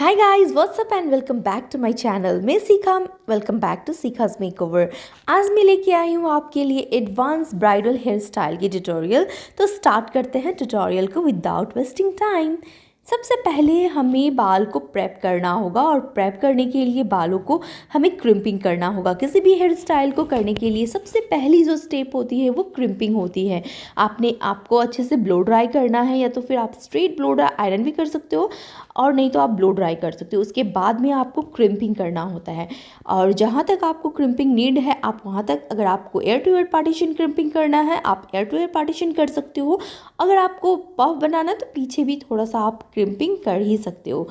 Hi guys, what's up and welcome back to my channel. मैं सीखा, welcome back to सीखा's makeover. आज मैं लेके आई हूँ आपके लिए एडवांस ब्राइडल हेयर स्टाइल की ट्यूटोरियल। तो स्टार्ट करते हैं ट्यूटोरियल को विदाउट वेस्टिंग टाइम। सबसे पहले हमें बाल को प्रेप करना होगा और प्रेप करने के लिए बालों को हमें क्रिम्पिंग करना होगा। किसी भी हेयर स्टाइल को करने के लिए सबसे पहली जो स्टेप होती है वो क्रिम्पिंग होती है। आपको अच्छे से ब्लो ड्राई करना है, या तो फिर आप स्ट्रेट ब्लो ड्राई आयरन भी कर सकते हो और नहीं तो आप ब्लो ड्राई कर सकते हो। उसके बाद में आपको क्रिम्पिंग करना होता है और जहाँ तक आपको क्रिम्पिंग नीड है आप वहाँ तक, अगर आपको air to air partition crimping करना है आप एयर टू एयर पार्टीशन कर सकते हो। अगर आपको पफ बनाना है तो पीछे भी थोड़ा सा आप क्रिम्पिंग कर ही सकते हो।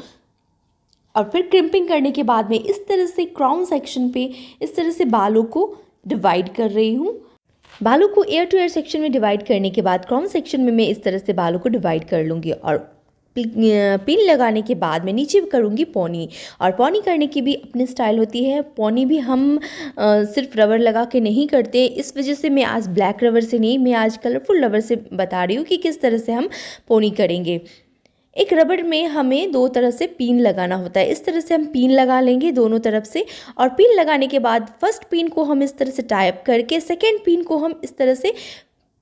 और फिर क्रिम्पिंग करने के बाद में इस तरह से क्राउन सेक्शन पे इस तरह से बालों को डिवाइड कर रही हूँ। बालों को एयर टू एयर सेक्शन में डिवाइड करने के बाद क्राउन सेक्शन में मैं इस तरह से बालों को डिवाइड कर लूँगी और पिन लगाने के बाद मैं नीचे करूँगी पोनी। और पोनी करने की भी अपनी स्टाइल होती है। पोनी भी हम सिर्फ रबर लगा के नहीं करते, इस वजह से मैं आज ब्लैक रबर से नहीं, मैं आज कलरफुल रबर से बता रही हूँ कि किस तरह से हम पोनी करेंगे। एक रबर में हमें दो तरह से पिन लगाना होता है। इस तरह से हम पिन लगा लेंगे दोनों तरफ से, और पिन लगाने के बाद फर्स्ट पिन को हम इस तरह से टाई अप करके सेकेंड पिन को हम इस तरह से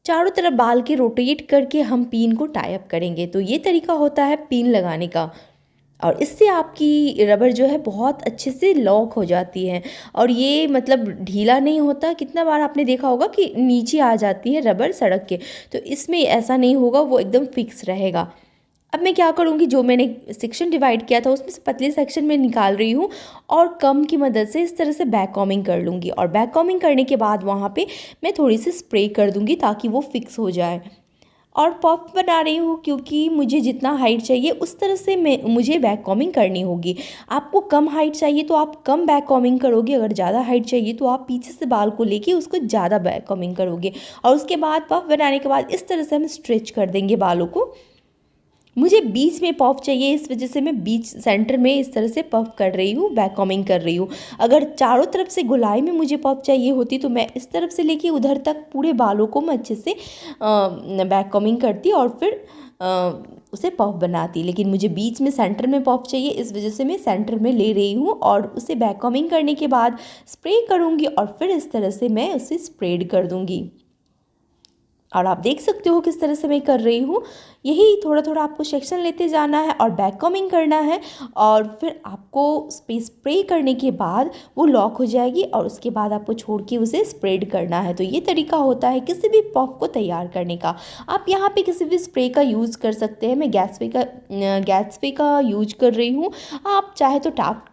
चारों तरफ बाल के रोटेट करके हम पिन को टाई अप करेंगे। तो ये तरीका होता है पिन लगाने का, और इससे आपकी रबर जो है बहुत अच्छे से लॉक हो जाती है और ये मतलब ढीला नहीं होता। कितना बार आपने देखा होगा कि नीचे आ जाती है रबर सड़क के, तो इसमें ऐसा नहीं होगा, वो एकदम फिक्स रहेगा। अब मैं क्या करूँगी, जो मैंने सेक्शन डिवाइड किया था उसमें से पतले सेक्शन में निकाल रही हूँ और कम की मदद से इस तरह से बैक कॉमिंग कर लूँगी। और बैक कॉमिंग करने के बाद वहाँ पे मैं थोड़ी सी स्प्रे कर दूँगी ताकि वो फिक्स हो जाए। और पफ बना रही हूँ क्योंकि मुझे जितना हाइट चाहिए उस तरह से मुझे बैक कॉमिंग करनी होगी। आपको कम हाइट चाहिए तो आप कम बैक कॉमिंग करोगे, अगर ज़्यादा हाइट चाहिए तो आप पीछे से बाल को लेके उसको ज़्यादा बैक कॉमिंग करोगे। और उसके बाद पफ बनाने के बाद इस तरह से हम स्ट्रेच कर देंगे बालों को। मुझे बीच में पफ चाहिए, इस वजह से मैं बीच सेंटर में इस तरह से पफ कर रही हूँ, बैक कॉमिंग कर रही हूँ। अगर चारों तरफ से गोलाई में मुझे पफ चाहिए होती तो मैं इस तरफ से लेके उधर तक पूरे बालों को मैं अच्छे से बैक कॉमिंग करती और फिर उसे पफ बनाती। लेकिन मुझे बीच में सेंटर में पफ चाहिए, इस वजह से मैं सेंटर में ले रही हूँ और उसे बैक कॉमिंग करने के बाद स्प्रे करूँगी और फिर इस तरह से मैं उसे स्प्रेड कर दूँगी। और आप देख सकते हो किस तरह से मैं कर रही हूँ। यही थोड़ा थोड़ा आपको सेक्शन लेते जाना है और बैक कॉमिंग करना है, और फिर आपको स्प्रे करने के बाद वो लॉक हो जाएगी और उसके बाद आपको छोड़ के उसे स्प्रेड करना है। तो ये तरीका होता है किसी भी पफ को तैयार करने का। आप यहाँ पे किसी भी स्प्रे का यूज़ कर सकते हैं। मैं गैट्सबी का यूज कर रही हूँ। आप चाहे तो टाप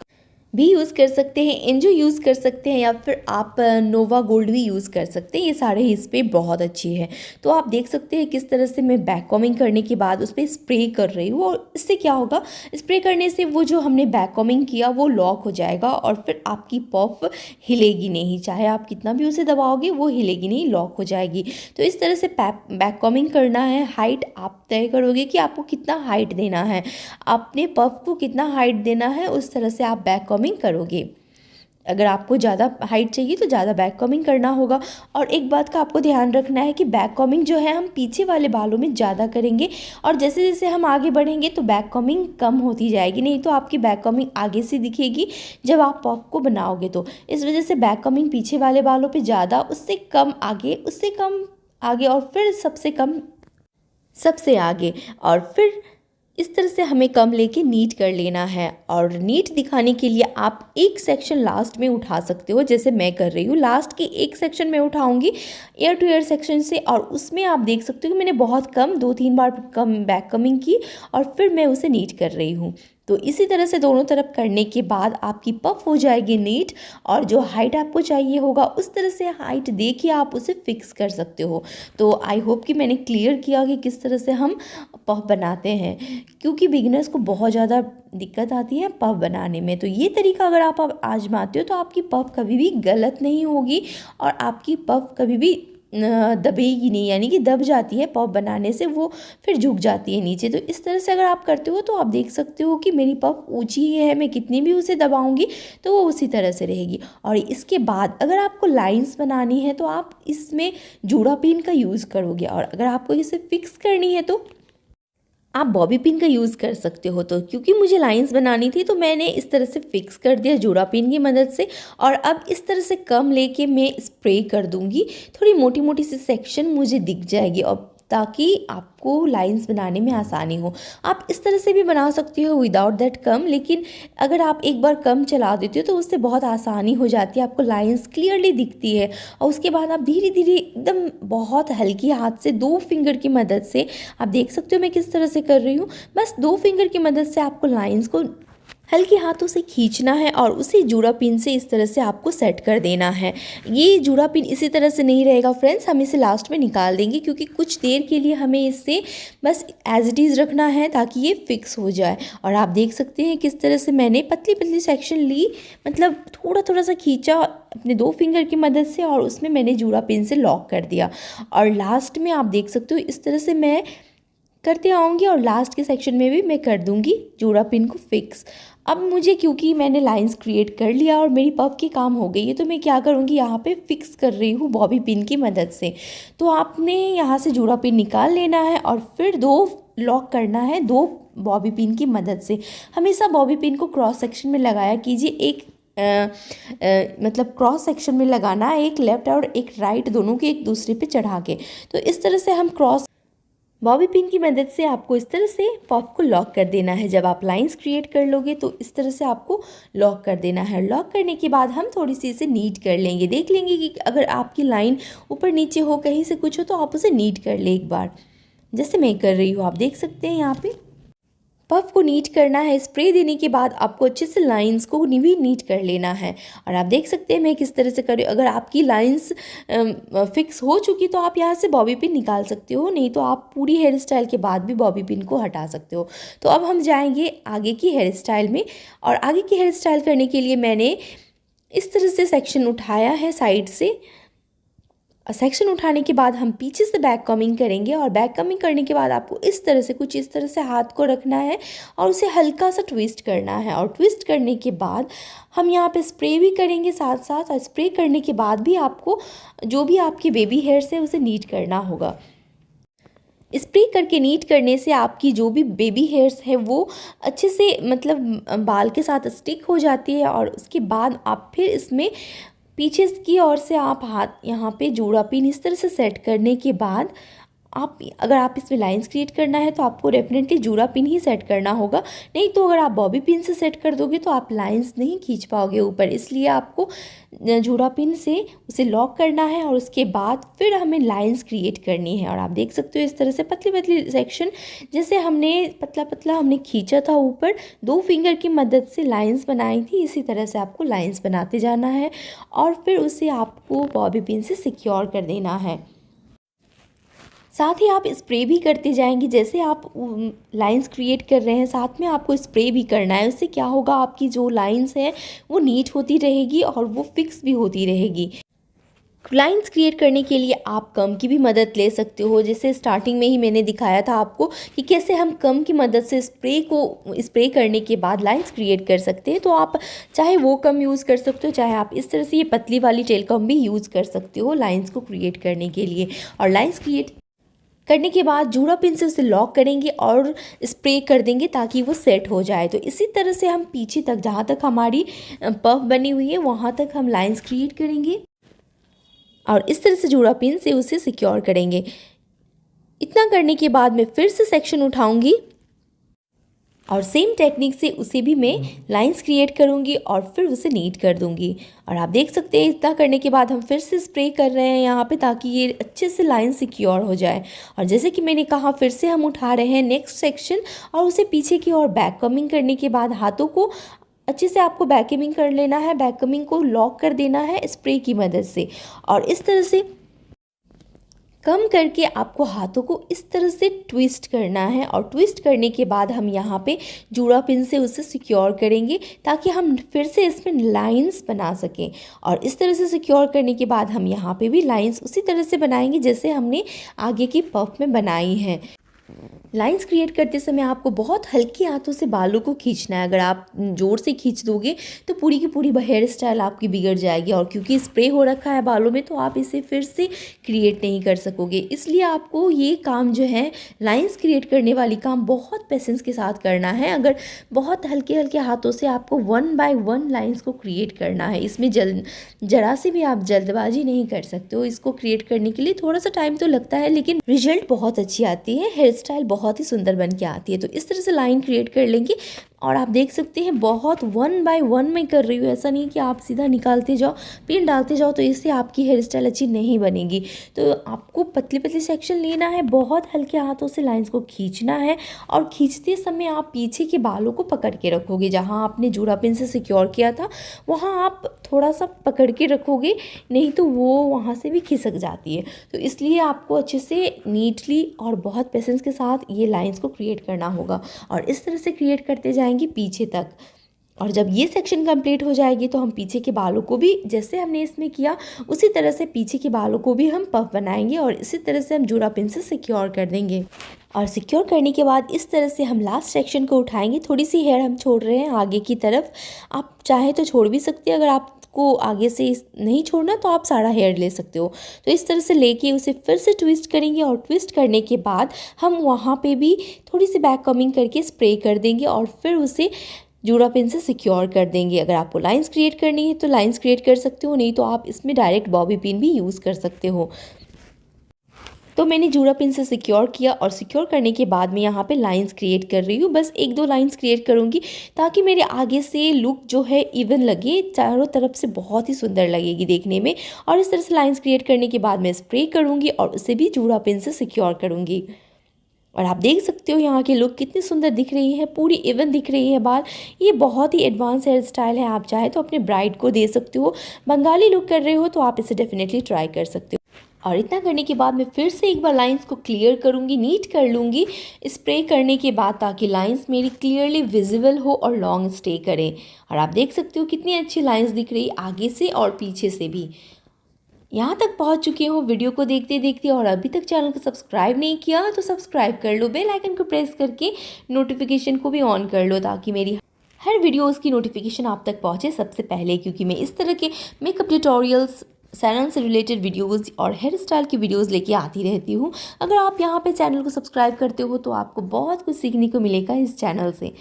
भी यूज़ कर सकते हैं, एनजो यूज़ कर सकते हैं, या फिर आप नोवा गोल्ड भी यूज़ कर सकते हैं। ये सारे इस पर बहुत अच्छी है। तो आप देख सकते हैं किस तरह से मैं बैक कॉमिंग करने के बाद उस पर स्प्रे कर रही हूँ, और इससे क्या होगा, स्प्रे करने से वो जो हमने बैक कॉमिंग किया वो लॉक हो जाएगा और फिर आपकी पफ हिलेगी नहीं, चाहे आप कितना भी उसे दबाओगे वो हिलेगी नहीं, लॉक हो जाएगी। तो इस तरह से बैक कॉमिंग करना है। हाइट आप तय करोगे कि आपको कितना हाइट देना है, अपने पफ को कितना हाइट देना है, उस तरह से आप बैक कॉमिंग करोगे। अगर आपको ज़्यादा हाइट चाहिए तो ज़्यादा बैक कॉमिंग करना होगा। और एक बात का आपको ध्यान रखना है कि बैक कॉमिंग जो है हम पीछे वाले बालों में ज़्यादा करेंगे, और जैसे जैसे हम आगे बढ़ेंगे तो बैक कॉमिंग कम होती जाएगी, नहीं तो आपकी बैक कॉमिंग आगे से दिखेगी जब आप पफ को बनाओगे। तो इस वजह से बैक कॉमिंग पीछे वाले बालों पर ज़्यादा, उससे कम आगे, उससे कम आगे, और फिर सबसे कम सबसे आगे, और फिर इस तरह से हमें कम लेके नीट कर लेना है। और नीट दिखाने के लिए आप एक सेक्शन लास्ट में उठा सकते हो, जैसे मैं कर रही हूँ। लास्ट के एक सेक्शन में उठाऊंगी एयर टू एयर सेक्शन से, और उसमें आप देख सकते हो कि मैंने बहुत कम 2-3 बार कम बैक कमिंग की और फिर मैं उसे नीट कर रही हूँ। तो इसी तरह से दोनों तरफ करने के बाद आपकी पफ हो जाएगी नीट, और जो हाइट आपको चाहिए होगा उस तरह से हाइट दे के आप उसे फिक्स कर सकते हो। तो आई होप कि मैंने क्लियर किया कि किस तरह से हम पफ बनाते हैं, क्योंकि बिगिनर्स को बहुत ज़्यादा दिक्कत आती है पफ बनाने में। तो ये तरीका अगर आप आजमाते हो तो आपकी पफ कभी भी गलत नहीं होगी और आपकी पफ कभी भी दबेगी नहीं, यानी कि दब जाती है पफ बनाने से, वो फिर झुक जाती है नीचे। तो इस तरह से अगर आप करते हो तो आप देख सकते हो कि मेरी पफ ऊंची ही है, मैं कितनी भी उसे दबाऊंगी तो वो उसी तरह से रहेगी। और इसके बाद अगर आपको लाइंस बनानी है तो आप इसमें जूड़ा पिन का यूज़ करोगे, और अगर आपको इसे फिक्स करनी है तो आप बॉबी पिन का यूज़ कर सकते हो। तो क्योंकि मुझे लाइंस बनानी थी तो मैंने इस तरह से फिक्स कर दिया जूड़ा पिन की मदद से। और अब इस तरह से कम लेके मैं स्प्रे कर दूँगी, थोड़ी मोटी मोटी सी सेक्शन मुझे दिख जाएगी और ताकि आपको लाइंस बनाने में आसानी हो। आप इस तरह से भी बना सकती हो विदाउट दैट कम, लेकिन अगर आप एक बार कम चला देती हो तो उससे बहुत आसानी हो जाती है, आपको लाइंस क्लियरली दिखती है। और उसके बाद आप धीरे धीरे एकदम बहुत हल्की हाथ से 2 फिंगर की मदद से, आप देख सकते हो मैं किस तरह से कर रही हूँ, बस 2 फिंगर की मदद से आपको लाइंस को हल्के हाथों से खींचना है और उसी जूड़ा पिन से इस तरह से आपको सेट कर देना है। ये जूड़ा पिन इसी तरह से नहीं रहेगा फ्रेंड्स, हम इसे लास्ट में निकाल देंगे क्योंकि कुछ देर के लिए हमें इसे बस एज इट इज़ रखना है ताकि ये फिक्स हो जाए। और आप देख सकते हैं किस तरह से मैंने पतली पतली सेक्शन ली, मतलब थोड़ा थोड़ा सा खींचा अपने 2 फिंगर की मदद से और उसमें मैंने जूड़ा पिन से लॉक कर दिया। और लास्ट में आप देख सकते हो इस तरह से मैं करते आऊँगी और लास्ट के सेक्शन में भी मैं कर दूँगी जूड़ा पिन को फिक्स। अब मुझे क्योंकि मैंने लाइंस क्रिएट कर लिया और मेरी पफ की काम हो गई है तो मैं क्या करूँगी, यहाँ पे फिक्स कर रही हूँ बॉबी पिन की मदद से। तो आपने यहाँ से जूड़ा पिन निकाल लेना है और फिर 2 लॉक करना है 2 बॉबी पिन की मदद से। हमेशा बॉबी पिन को क्रॉस सेक्शन में लगाया कीजिए, एक मतलब क्रॉस सेक्शन में लगाना है, एक लेफ्ट और एक राइट दोनों के एक दूसरे पे चढ़ा के। तो इस तरह से हम क्रॉस बॉबी पिन की मदद से आपको इस तरह से पॉप को लॉक कर देना है। जब आप लाइंस क्रिएट कर लोगे तो इस तरह से आपको लॉक कर देना है। लॉक करने के बाद हम थोड़ी सी इसे नीट कर लेंगे, देख लेंगे कि अगर आपकी लाइन ऊपर नीचे हो, कहीं से कुछ हो तो आप उसे नीट कर ले एक बार, जैसे मैं कर रही हूँ। आप देख सकते हैं यहाँ पे पफ को नीट करना है। स्प्रे देने के बाद आपको अच्छे से लाइंस को भी नीट कर लेना है। और आप देख सकते हैं मैं किस तरह से कर रही हूँ। अगर आपकी लाइंस फिक्स हो चुकी तो आप यहाँ से बॉबी पिन निकाल सकते हो, नहीं तो आप पूरी हेयर स्टाइल के बाद भी बॉबी पिन को हटा सकते हो। तो अब हम जाएंगे आगे की हेयर स्टाइल में। और आगे की हेयर स्टाइल करने के लिए मैंने इस तरह से सेक्शन उठाया है साइड से। सेक्शन उठाने के बाद हम पीछे से बैक कमिंग करेंगे और बैक कमिंग करने के बाद आपको इस तरह से कुछ इस तरह से हाथ को रखना है और उसे हल्का सा ट्विस्ट करना है। और ट्विस्ट करने के बाद हम यहाँ पे स्प्रे भी करेंगे साथ साथ। और स्प्रे करने के बाद भी आपको जो भी आपके बेबी हेयर्स है उसे नीट करना होगा। स्प्रे करके नीट करने से आपकी जो भी बेबी हेयर्स है वो अच्छे से मतलब बाल के साथ स्टिक हो जाती है। और उसके बाद आप फिर इसमें पीछे की ओर से आप हाथ यहाँ पे जूड़ा पिन इस तरह से सेट करने के बाद अगर आप इसमें लाइंस क्रिएट करना है तो आपको डेफिनेटली जूड़ा पिन ही सेट करना होगा, नहीं तो अगर आप बॉबी पिन से सेट कर दोगे तो आप लाइंस नहीं खींच पाओगे ऊपर। इसलिए आपको जूड़ा पिन से उसे लॉक करना है और उसके बाद फिर हमें लाइंस क्रिएट करनी है। और आप देख सकते हो इस तरह से पतली पतली सेक्शन जैसे हमने पतला पतला हमने खींचा था ऊपर 2 फिंगर की मदद से लाइंस बनाई थी, इसी तरह से आपको लाइंस बनाते जाना है और फिर उसे आपको बॉबी पिन से सिक्योर कर देना है। साथ ही आप स्प्रे भी करते जाएंगे, जैसे आप लाइंस क्रिएट कर रहे हैं साथ में आपको स्प्रे भी करना है। उससे क्या होगा, आपकी जो लाइंस है वो नीट होती रहेगी और वो फिक्स भी होती रहेगी। लाइंस क्रिएट करने के लिए आप कम की भी मदद ले सकते हो, जैसे स्टार्टिंग में ही मैंने दिखाया था आपको कि कैसे हम कम की मदद से स्प्रे करने के बाद लाइंस क्रिएट कर सकते हैं। तो आप चाहे वो कम यूज़ कर सकते हो, चाहे आप इस तरह से ये पतली वाली टेल कम भी यूज़ कर सकते हो लाइंस को क्रिएट करने के लिए। और लाइंस क्रिएट करने के बाद जूड़ा पिन से उसे लॉक करेंगे और स्प्रे कर देंगे ताकि वो सेट हो जाए। तो इसी तरह से हम पीछे तक जहाँ तक हमारी पफ बनी हुई है वहाँ तक हम लाइंस क्रिएट करेंगे और इस तरह से जूड़ा पिन से उसे सिक्योर करेंगे। इतना करने के बाद मैं फिर से सेक्शन उठाऊंगी और सेम टेक्निक से उसे भी मैं लाइंस क्रिएट करूंगी और फिर उसे नीट कर दूंगी। और आप देख सकते हैं इतना करने के बाद हम फिर से स्प्रे कर रहे हैं यहाँ पे ताकि ये अच्छे से लाइन सिक्योर हो जाए। और जैसे कि मैंने कहा फिर से हम उठा रहे हैं नेक्स्ट सेक्शन और उसे पीछे की ओर बैक कमिंग करने के बाद हाथों को अच्छे से आपको बैक कमिंग कर लेना है, बैक कमिंग को लॉक कर देना है स्प्रे की मदद से। और इस तरह से कम करके आपको हाथों को इस तरह से ट्विस्ट करना है और ट्विस्ट करने के बाद हम यहाँ पे जूड़ा पिन से उसे सिक्योर करेंगे ताकि हम फिर से इसमें लाइंस बना सकें। और इस तरह से सिक्योर करने के बाद हम यहाँ पे भी लाइंस उसी तरह से बनाएंगे जैसे हमने आगे की पफ में बनाई है। लाइंस क्रिएट करते समय आपको बहुत हल्के हाथों से बालों को खींचना है। अगर आप ज़ोर से खींच दोगे तो पूरी की पूरी हेयर स्टाइल आपकी बिगड़ जाएगी, और क्योंकि स्प्रे हो रखा है बालों में तो आप इसे फिर से क्रिएट नहीं कर सकोगे। इसलिए आपको ये काम जो है, लाइंस क्रिएट करने वाली काम बहुत पेशेंस के साथ करना है। अगर बहुत हल्के हल्के हाथों से आपको 1 बाय 1 लाइंस को क्रिएट करना है। इसमें ज़रा से भी आप जल्दबाजी नहीं कर सकते हो। इसको क्रिएट करने के लिए थोड़ा सा टाइम तो लगता है, लेकिन रिजल्ट बहुत अच्छी आती है, हेयर स्टाइल बहुत ही सुंदर बन के आती है। तो इस तरह से लाइन क्रिएट कर लेंगे, और आप देख सकते हैं बहुत 1 बाय 1 में कर रही हूँ। ऐसा नहीं कि आप सीधा निकालते जाओ, पिन डालते जाओ, तो इससे आपकी हेयर स्टाइल अच्छी नहीं बनेगी। तो आपको पतले पतले सेक्शन लेना है, बहुत हल्के हाथों से लाइंस को खींचना है, और खींचते समय आप पीछे के बालों को पकड़ के रखोगे। जहाँ आपने जूड़ा पिन से सिक्योर किया था वहाँ आप थोड़ा सा पकड़ के रखोगे, नहीं तो वो वहाँ से भी खिसक जाती है। तो इसलिए आपको अच्छे से नीटली और बहुत पेशेंस के साथ ये लाइंस को क्रिएट करना होगा, और इस तरह से क्रिएट करते जाएंगे पीछे तक। और जब ये सेक्शन कंप्लीट हो जाएगी तो हम पीछे के बालों को भी, जैसे हमने इसमें किया उसी तरह से पीछे के बालों को भी हम पफ बनाएंगे, और इसी तरह से हम जूड़ा पिन से सिक्योर कर देंगे। और सिक्योर करने के बाद इस तरह से हम लास्ट सेक्शन को उठाएंगे। थोड़ी सी हेयर हम छोड़ रहे हैं आगे की तरफ, आप चाहे तो छोड़ भी सकते हैं। अगर आपको आगे से नहीं छोड़ना तो आप सारा हेयर ले सकते हो। तो इस तरह से लेके उसे फिर से ट्विस्ट करेंगे, और ट्विस्ट करने के बाद हम वहाँ पे भी थोड़ी सी बैक कमिंग करके स्प्रे कर देंगे, और फिर उसे जूड़ा पिन से सिक्योर कर देंगे। अगर आपको लाइंस क्रिएट करनी है तो लाइंस क्रिएट कर सकते हो, नहीं तो आप इसमें डायरेक्ट बॉबी पिन भी यूज़ कर सकते हो। तो मैंने जूड़ा पिन से सिक्योर किया, और सिक्योर करने के बाद मैं यहाँ पे लाइंस क्रिएट कर रही हूँ। बस 1-2 लाइंस क्रिएट करूँगी ताकि मेरे आगे से लुक जो है इवन लगे, चारों तरफ से बहुत ही सुंदर लगेगी देखने में। और इस तरह से लाइंस क्रिएट करने के बाद मैं स्प्रे करूँगी, और उसे भी जूड़ा पिन से सिक्योर करूँगी। और आप देख सकते हो यहाँ की लुक कितनी सुंदर दिख रही है, पूरी इवन दिख रही है बाल। ये बहुत ही एडवांस हेयर स्टाइल है, आप चाहे तो अपने ब्राइड को दे सकते हो। बंगाली लुक कर रहे हो तो आप इसे डेफिनेटली ट्राई कर सकते हो। और इतना करने के बाद मैं फिर से एक बार लाइंस को क्लियर करूँगी, नीट कर लूँगी स्प्रे करने के बाद, ताकि लाइंस मेरी क्लियरली विजिबल हो और लॉन्ग स्टे करें। और आप देख सकते हो कितनी अच्छी लाइंस दिख रही आगे से और पीछे से भी। यहाँ तक पहुँच चुके हो वीडियो को देखते देखते, और अभी तक चैनल को सब्सक्राइब नहीं किया तो सब्सक्राइब कर लो, बेल आइकन को प्रेस करके नोटिफिकेशन को भी ऑन कर लो, ताकि मेरी हर वीडियोस की नोटिफिकेशन आप तक पहुँचे सबसे पहले। क्योंकि मैं इस तरह के मेकअप ट्यूटोरियल्स, सैलून से रिलेटेड वीडियोस और हेयर स्टाइल की वीडियोस लेके आती रहती हूँ। अगर आप यहाँ पे चैनल को सब्सक्राइब करते हो तो आपको बहुत कुछ सीखने को मिलेगा इस चैनल से।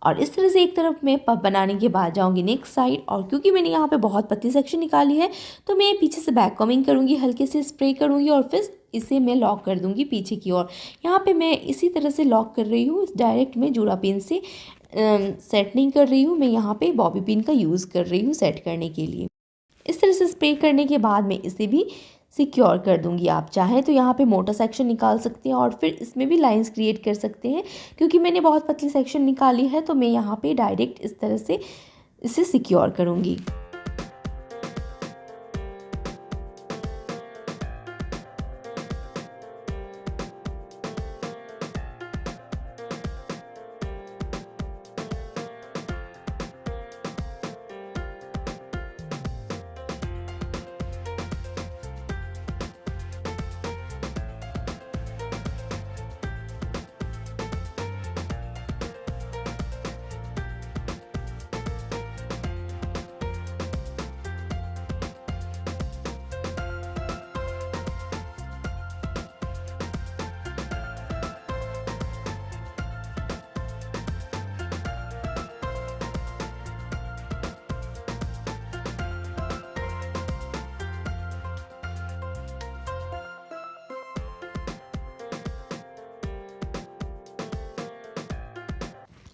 और इस तरह से एक तरफ मैं पफ बनाने के बाद जाऊँगी नेक्स्ट साइड, और क्योंकि मैंने यहाँ पे बहुत पतली सेक्शन निकाली है तो मैं पीछे से बैक कमिंग करूँगी, हल्के से स्प्रे करूँगी, और फिर इसे मैं लॉक कर दूँगी पीछे की ओर। यहाँ पे मैं इसी तरह से लॉक कर रही हूँ, डायरेक्ट मैं जूड़ा पिन से सेट नहीं कर रही हूँ, मैं यहाँ पे बॉबी पिन का यूज़ कर रही हूँ सेट करने के लिए। इस तरह से स्प्रे करने के बाद मैं इसे भी सिक्योर कर दूंगी। आप चाहें तो यहाँ पे मोटा सेक्शन निकाल सकते हैं और फिर इसमें भी लाइंस क्रिएट कर सकते हैं। क्योंकि मैंने बहुत पतली सेक्शन निकाली है तो मैं यहाँ पे डायरेक्ट इस तरह से इसे सिक्योर करूँगी।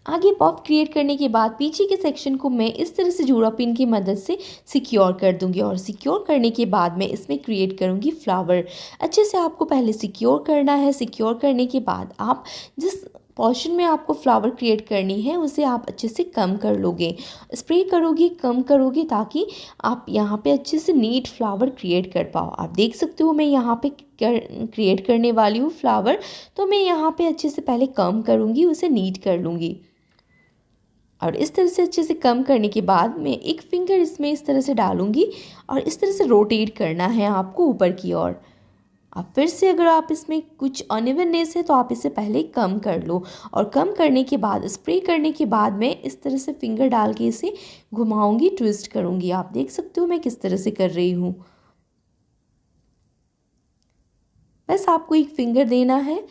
आगे पफ क्रिएट करने के बाद पीछे के सेक्शन को मैं इस तरह से जूड़ा पिन की मदद से सिक्योर कर दूंगी, और सिक्योर करने के बाद मैं इसमें क्रिएट करूंगी फ्लावर। अच्छे से आपको पहले सिक्योर करना है। सिक्योर करने के बाद आप जिस पोर्शन में आपको फ्लावर क्रिएट करनी है उसे आप अच्छे से कम कर लोगे, स्प्रे करोगे, कम करोगे, ताकि आप यहाँ पे अच्छे से नीट फ्लावर क्रिएट कर पाओ। आप देख सकते हो मैं यहाँ पे क्रिएट करने वाली हूँ फ्लावर, तो मैं यहाँ पे अच्छे से पहले कम करूँगी, उसे नीट कर लूँगी। और इस तरह से अच्छे से कम करने के बाद मैं एक फिंगर इसमें इस तरह से डालूंगी, और इस तरह से रोटेट करना है आपको ऊपर की ओर। अब फिर से अगर आप इसमें कुछ अनइवननेस है तो आप इसे पहले कम कर लो, और कम करने के बाद स्प्रे करने के बाद मैं इस तरह से फिंगर डाल के इसे घुमाऊंगी, ट्विस्ट करूंगी। आप देख सकते हो मैं किस तरह से कर रही हूँ। बस आपको एक फिंगर देना है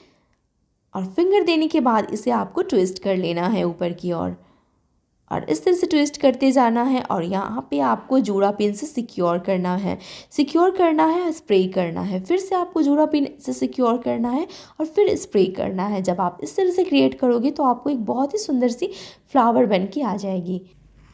और फिंगर देने के बाद इसे आपको ट्विस्ट कर लेना है ऊपर की ओर, और इस तरह से ट्विस्ट करते जाना है। और यहाँ पे आपको जूड़ा पिन से सिक्योर करना है, स्प्रे करना है। फिर से आपको जूड़ा पिन से सिक्योर करना है और फिर स्प्रे करना है। जब आप इस तरह से क्रिएट करोगे तो आपको एक बहुत ही सुंदर सी फ्लावर बन के आ जाएगी।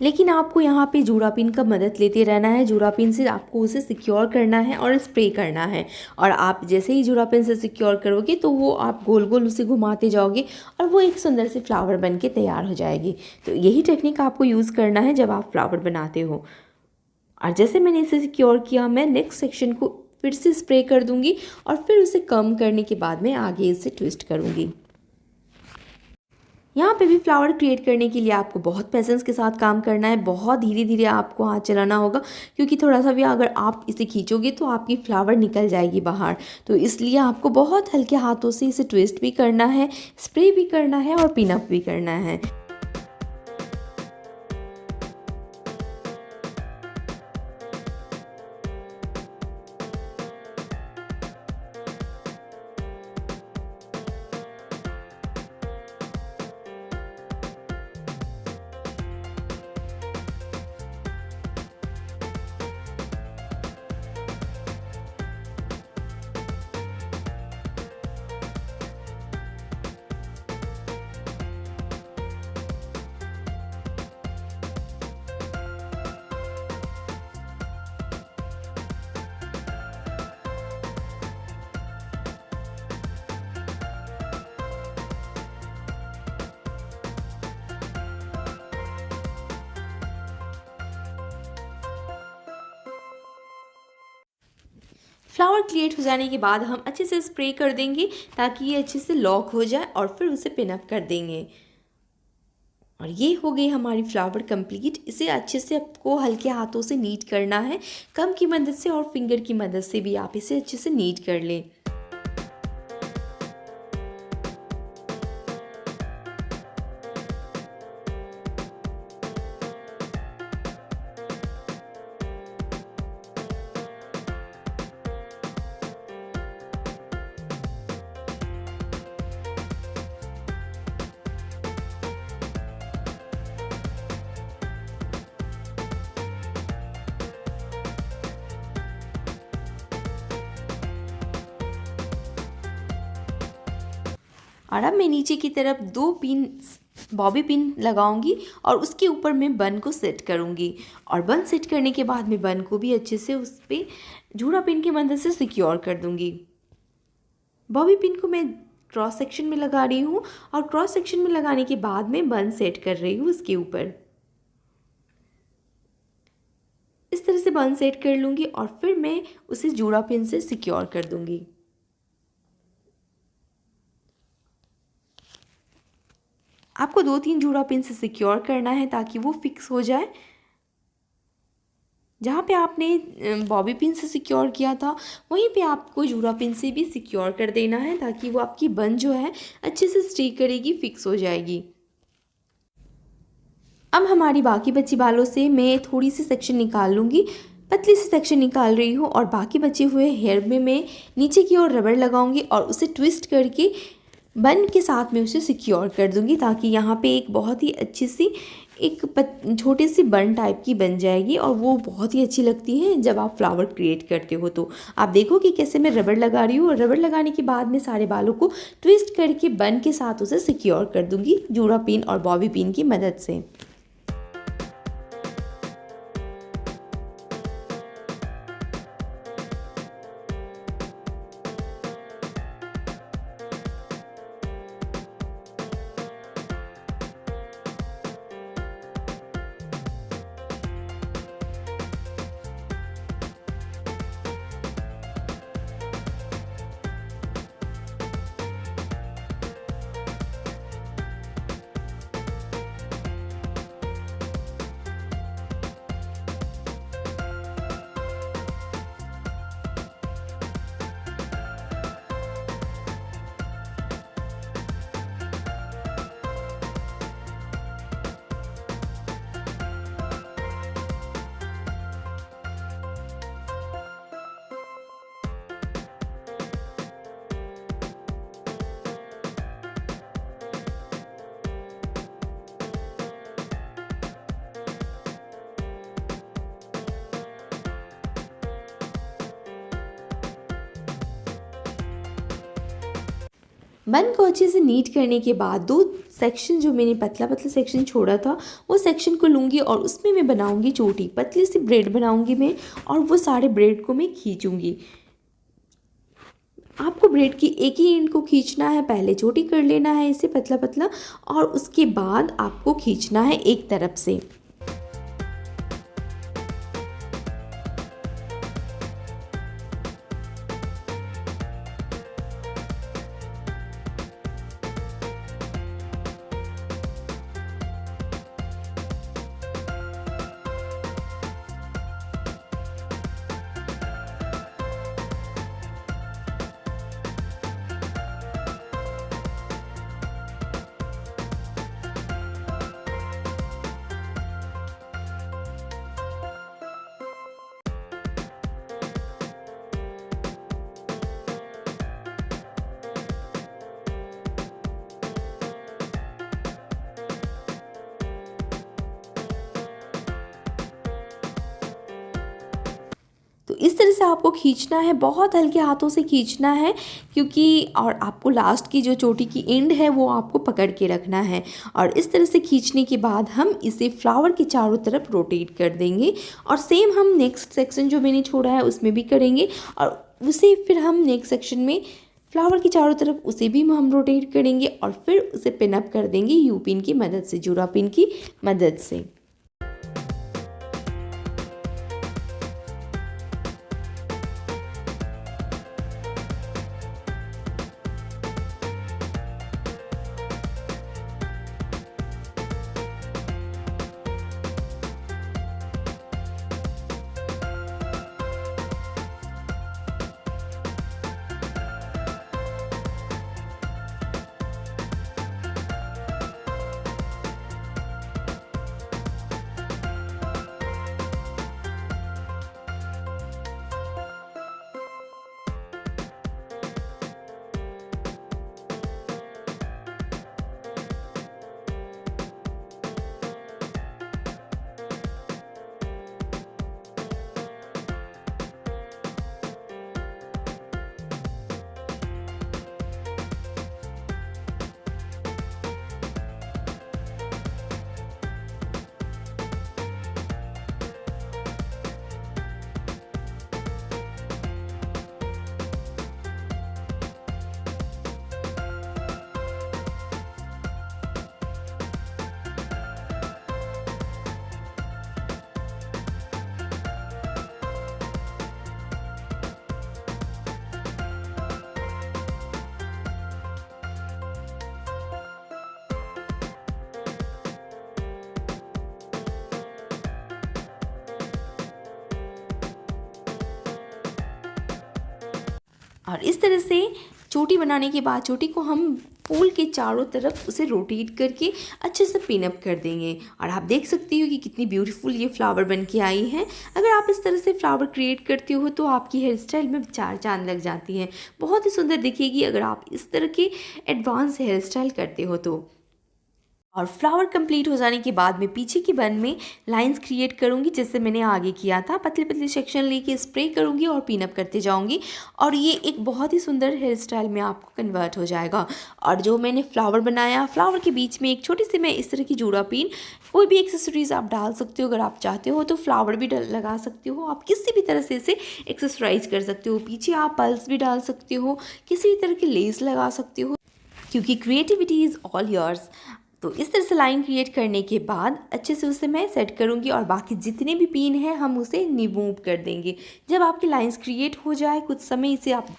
लेकिन आपको यहाँ पे जूड़ा पिन का मदद लेते रहना है। जूड़ा पिन से आपको उसे सिक्योर करना है और स्प्रे करना है, और आप जैसे ही जूड़ा पिन से सिक्योर करोगे तो वो आप गोल गोल उसे घुमाते जाओगे और वो एक सुंदर सी फ्लावर बन के तैयार हो जाएगी। तो यही टेक्निक आपको यूज़ करना है जब आप फ्लावर बनाते हो। और जैसे मैंने इसे सिक्योर किया, मैं नेक्स्ट सेक्शन को फिर से स्प्रे कर दूँगी और फिर उसे कम करने के बाद मैं आगे इसे ट्विस्ट करूँगी। यहाँ पे भी फ्लावर क्रिएट करने के लिए आपको बहुत पेशेंस के साथ काम करना है। बहुत धीरे धीरे आपको हाथ चलाना होगा, क्योंकि थोड़ा सा भी अगर आप इसे खींचोगे तो आपकी फ्लावर निकल जाएगी बाहर। तो इसलिए आपको बहुत हल्के हाथों से इसे ट्विस्ट भी करना है, स्प्रे भी करना है और पिन अप भी करना है। फ्लावर क्रिएट हो जाने के बाद हम अच्छे से स्प्रे कर देंगे ताकि ये अच्छे से लॉक हो जाए, और फिर उसे पिन अप कर देंगे। और ये हो गई हमारी फ्लावर कंप्लीट। इसे अच्छे से आपको हल्के हाथों से नीट करना है, कम की मदद से और फिंगर की मदद से भी आप इसे अच्छे से नीट कर लें। और अब मैं नीचे की तरफ 2 पिन बॉबी पिन लगाऊंगी और उसके ऊपर मैं बन को सेट करूंगी। और बन सेट करने के बाद मैं बन को भी अच्छे से उस पर जूड़ा पिन की मदद से सिक्योर कर दूंगी। बॉबी पिन को मैं क्रॉस सेक्शन में लगा रही हूँ, और क्रॉस सेक्शन में लगाने के बाद मैं बन सेट कर रही हूँ उसके ऊपर। इस तरह से बन सेट कर लूँगी और फिर मैं उसे जूड़ा पिन से सिक्योर कर दूँगी। आपको 2-3 जूड़ा पिन से सिक्योर करना है ताकि वो फिक्स हो जाए। जहाँ पे आपने बॉबी पिन से सिक्योर किया था वहीं पे आपको जूड़ा पिन से भी सिक्योर कर देना है, ताकि वो आपकी बन जो है अच्छे से स्टे करेगी, फिक्स हो जाएगी। अब हमारी बाकी बची बालों से मैं थोड़ी सी सेक्शन निकाल लूँगी, पतली सी सेक्शन निकाल रही हूँ, और बाकी बचे हुए हेयर में मैं नीचे की ओर रबड़ लगाऊंगी और उसे ट्विस्ट करके बन के साथ में उसे सिक्योर कर दूंगी, ताकि यहाँ पे एक बहुत ही अच्छी सी एक छोटी सी बन टाइप की बन जाएगी, और वो बहुत ही अच्छी लगती है जब आप फ्लावर क्रिएट करते हो। तो आप देखो कि कैसे मैं रबड़ लगा रही हूँ, और रबड़ लगाने के बाद मैं सारे बालों को ट्विस्ट करके बन के साथ उसे सिक्योर कर दूँगी जूड़ा पिन और बॉबी पिन की मदद से। बन को अच्छे से नीट करने के बाद 2 सेक्शन जो मैंने पतला पतला सेक्शन छोड़ा था वो सेक्शन को लूँगी और उसमें मैं बनाऊँगी चोटी। पतली सी ब्रेड बनाऊँगी मैं और वो सारे ब्रेड को मैं खींचूँगी। आपको ब्रेड की एक ही एंड को खींचना है, पहले चोटी कर लेना है इसे पतला पतला और उसके बाद आपको खींचना है एक तरफ से। तो इस तरह से आपको खींचना है, बहुत हल्के हाथों से खींचना है क्योंकि और आपको लास्ट की जो चोटी की एंड है वो आपको पकड़ के रखना है। और इस तरह से खींचने के बाद हम इसे फ्लावर के चारों तरफ रोटेट कर देंगे और सेम हम नेक्स्ट सेक्शन जो मैंने छोड़ा है उसमें भी करेंगे और उसे फिर हम नेक्स्ट सेक्शन में फ्लावर के चारों तरफ उसे भी हम रोटेट करेंगे और फिर उसे पिन अप कर देंगे यू पिन की मदद से, जुड़ा पिन की मदद से। और इस तरह से चोटी बनाने के बाद चोटी को हम फूल के चारों तरफ उसे रोटेट करके अच्छे से पिन अप कर देंगे। और आप देख सकती हो कि कितनी ब्यूटीफुल ये फ्लावर बन के आई है। अगर आप इस तरह से फ्लावर क्रिएट करते हो तो आपकी हेयर स्टाइल में 4 चांद लग जाती हैं, बहुत ही सुंदर दिखेगी अगर आप इस तरह के एडवांस हेयर स्टाइल करते हो तो। और फ्लावर कंप्लीट हो जाने के बाद मैं पीछे की बन में लाइंस क्रिएट करूँगी जैसे मैंने आगे किया था। पतले पतले सेक्शन लेके स्प्रे करूँगी और पिन अप करते जाऊँगी और ये एक बहुत ही सुंदर हेयर स्टाइल में आपको कन्वर्ट हो जाएगा। और जो मैंने फ्लावर बनाया, फ्लावर के बीच में एक छोटी सी मैं इस तरह की जूड़ा पिन, कोई भी एक्सेसरीज़ आप डाल सकते हो। अगर आप चाहते हो तो फ्लावर भी लगा सकते हो, आप किसी भी तरह से इसे एक्सेसराइज कर सकते हो। पीछे आप पल्स भी डाल सकते हो, किसी भी तरह की लेस लगा सकते हो, क्योंकि क्रिएटिविटी इज़ ऑल योर्स। तो इस तरह से लाइन क्रिएट करने के बाद अच्छे से उसे मैं सेट करूँगी और बाकी जितने भी पिन हैं हम उसे रिमूव कर देंगे। जब आपकी लाइंस क्रिएट हो जाए कुछ समय इसे आप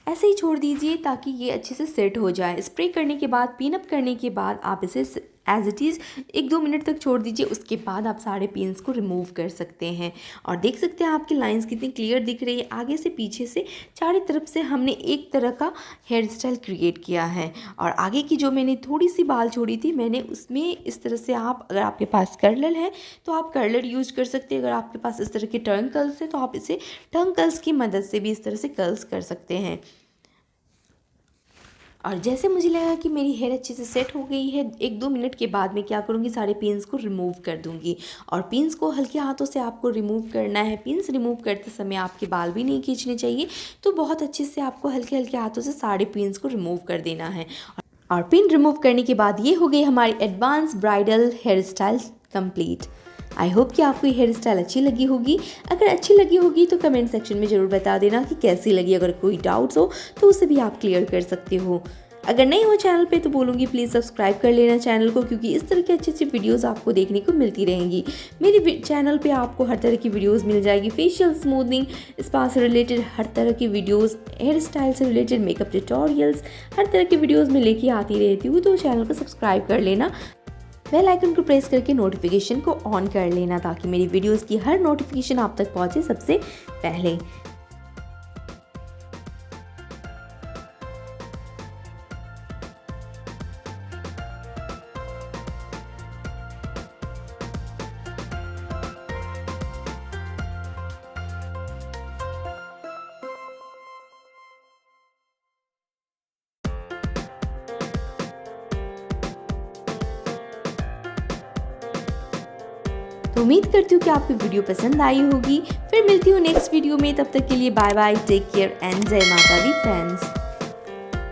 ऐसे ही छोड़ दीजिए ताकि ये अच्छे से सेट हो जाए। स्प्रे करने के बाद, पिन अप करने के बाद आप इसे एज इट इज़ 1-2 मिनट तक छोड़ दीजिए। उसके बाद आप सारे पिन्स को रिमूव कर सकते हैं और देख सकते हैं आपकी लाइंस कितनी क्लियर दिख रही है। आगे से पीछे से चारों तरफ से हमने एक तरह का हेयर स्टाइल क्रिएट किया है। और आगे की जो मैंने थोड़ी सी बाल छोड़ी थी, मैंने उसमें इस तरह से आप, अगर आपके पास कर्लर है तो आप कर्लर यूज कर सकते हैं। अगर आपके पास इस तरह के टर्न कर्ल्स है तो आप इसे टर्न कर्ल्स की मदद से भी इस तरह से कर्ल्स कर सकते हैं। और जैसे मुझे लगा कि मेरी हेयर अच्छे से सेट हो गई है, 1-2 मिनट के बाद मैं क्या करूँगी, सारे पिन्स को रिमूव कर दूँगी। और पिन्स को हल्के हाथों से आपको रिमूव करना है। पिन्स रिमूव करते समय आपके बाल भी नहीं खींचने चाहिए, तो बहुत अच्छे से आपको हल्के हल्के हाथों से सारे पिन्स को रिमूव कर देना है। और पिन रिमूव करने के बाद ये हो गई हमारी advance bridal hair style complete. I hope कि आपको ये हेयर स्टाइल अच्छी लगी होगी। अगर अच्छी लगी होगी तो कमेंट सेक्शन में ज़रूर बता देना कि कैसी लगी। अगर कोई डाउट्स हो तो उसे भी आप क्लियर कर सकते हो। अगर नहीं हो चैनल पे तो बोलूँगी प्लीज़ सब्सक्राइब कर लेना चैनल को, क्योंकि इस तरह की अच्छी अच्छी वीडियोस आपको देखने को मिलती रहेंगी। मेरे चैनल पे आपको हर तरह की वीडियोस मिल जाएगी, फेशियल स्मूथनिंग, स्पा से रिलेटेड हर तरह की वीडियोस, हेयर स्टाइल से रिलेटेड मेकअप ट्यूटोरियल्स, हर तरह की वीडियोज़ मैं लेके आती रहती हूँ। तो चैनल को सब्सक्राइब कर लेना, बेल आइकन को प्रेस करके नोटिफिकेशन को ऑन कर लेना, ताकि मेरी वीडियोज़ की हर नोटिफिकेशन आप तक पहुँचे सबसे पहले। तो उम्मीद करती हूँ कि आपको वीडियो पसंद आई होगी। फिर मिलती हूँ नेक्स्ट वीडियो में, तब तक के लिए bye bye, take care and जय माता दी फ्रेंड्स।